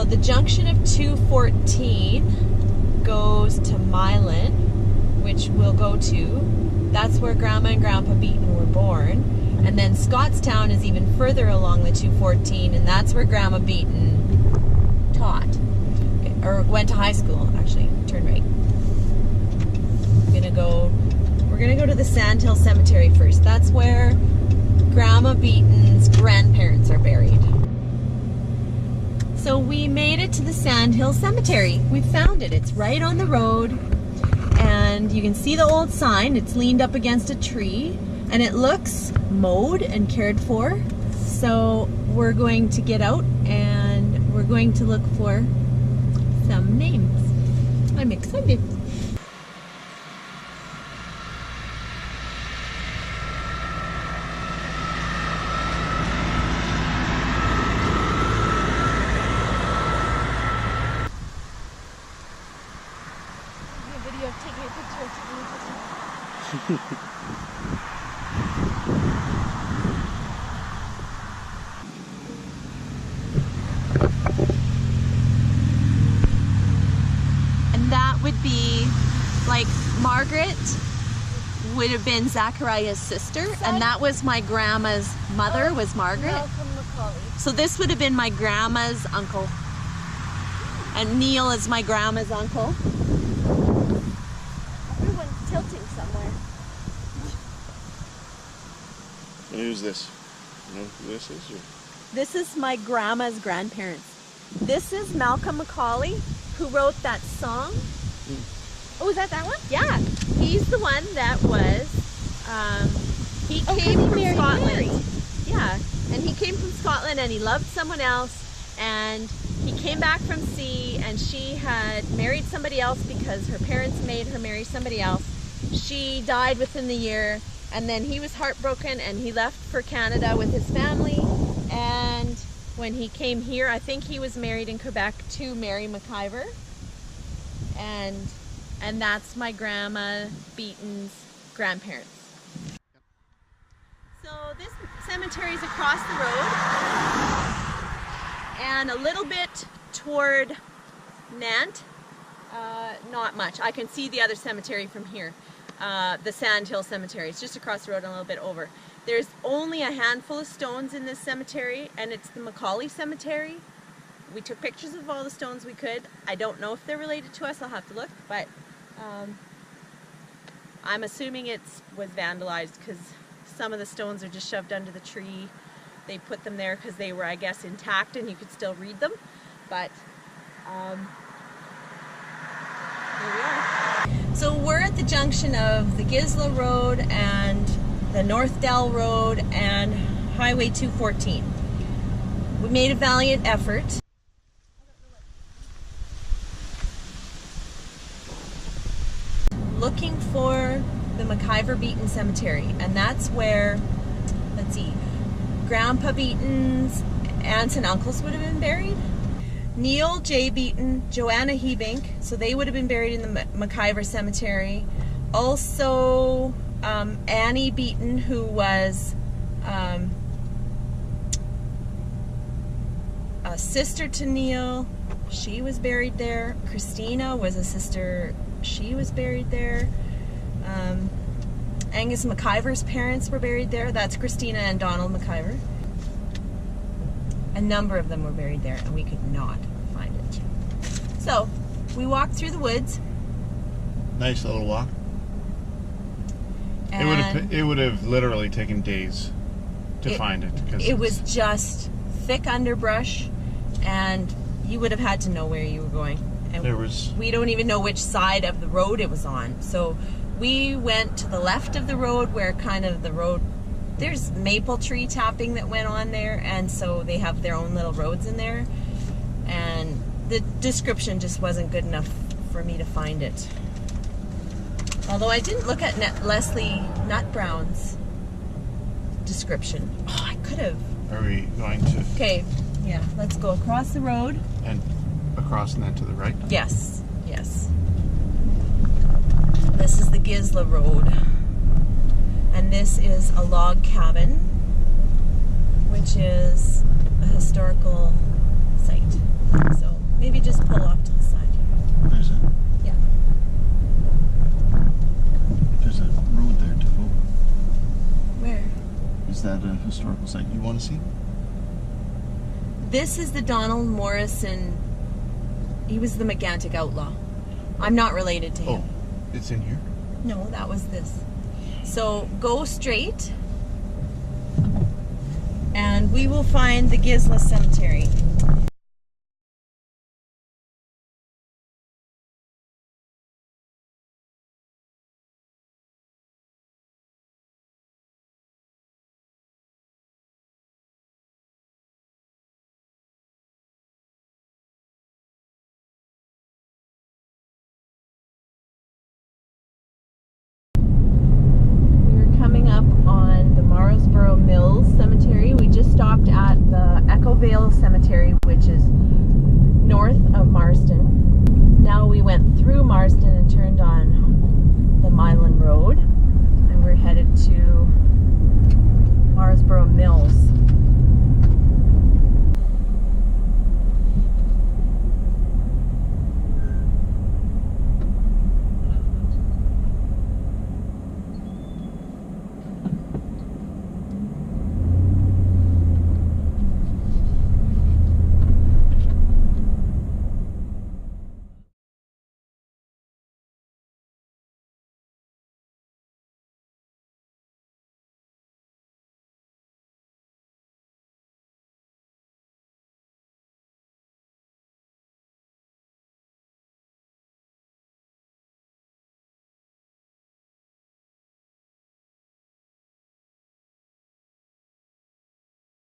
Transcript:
So the junction of 214 goes to Milan, which we'll go to. That's where Grandma and Grandpa Beaton were born. And then Scottstown is even further along the 214, and that's where Grandma Beaton taught. Okay, or went to high school, actually. Turn right. We're gonna go to the Sandhill Cemetery first. That's where Grandma Beaton's grandparents are buried. So we made it to the Sandhill Cemetery. We found it. It's right on the road, and you can see the old sign. It's leaned up against a tree, and it looks mowed and cared for. So we're going to get out and we're going to look for some names. I'm excited. Video of taking a picture. And that would be like Margaret would have been Zachariah's sister, and that was my grandma's mother was Margaret. So this would have been my grandma's uncle, and Neil is my grandma's uncle. Tilting somewhere. And who's this? You know who this is? Or? This is my grandma's grandparents. This is Malcolm McCauley, who wrote that song. Oh, is that one? Yeah. He's the one that was, he came from Scotland. Yeah. And he came from Scotland and he loved someone else, and he came back from sea, and she had married somebody else because her parents made her marry somebody else. She died within the year, and then he was heartbroken and he left for Canada with his family. And when he came here, I think he was married in Quebec to Mary McIver. And that's my Grandma Beaton's grandparents. So this cemetery is across the road and a little bit toward Nantes. Not much. I can see the other cemetery from here. The Sandhill Cemetery. It's just across the road and a little bit over. There's only a handful of stones in this cemetery, and it's the McCauley Cemetery. We took pictures of all the stones we could. I don't know if they're related to us. I'll have to look, but I'm assuming it was vandalized because some of the stones are just shoved under the tree. They put them there because they were, I guess, intact and you could still read them. But here we are. So we're at the junction of the Gisla Road and the North Dell Road and Highway 214. We made a valiant effort. Looking for the McIver Beaton Cemetery, and that's where, let's see, Grandpa Beaton's aunts and uncles would have been buried. Neil J. Beaton, Joanna Hebink, so they would have been buried in the McIver Cemetery. Also, Annie Beaton, who was a sister to Neil, she was buried there. Christina was a sister, she was buried there. Angus McIver's parents were buried there. That's Christina and Donald McIver. A number of them were buried there, and we could not find it. So we walked through the woods. Nice little walk. It would have literally taken days to find it. It was just thick underbrush, and you would have had to know where you were going. And we don't even know which side of the road it was on. So we went to the left of the road, where kind of the road, there's maple tree tapping that went on there, and so they have their own little roads in there, and the description just wasn't good enough for me to find it. Although I didn't look at Leslie Nutbrown's description. Oh, I could have. Are we going to? Okay, yeah, let's go across the road. And across and then to the right? Yes, yes. This is the Gisla Road. And this is a log cabin, which is a historical site. So Maybe just pull off to the side. There's a Yeah. road there to go. Where? Is that a historical site you want to see? This is the Donald Morrison. He was the Magentic outlaw. I'm not related to him. Oh, it's in here? No, that was this. So go straight and we will find the Gisla Cemetery. Coming up on the Marlsborough Mills Cemetery. We just stopped at the Echo Vale Cemetery, which is north of Marston. Now we went through Marston and turned on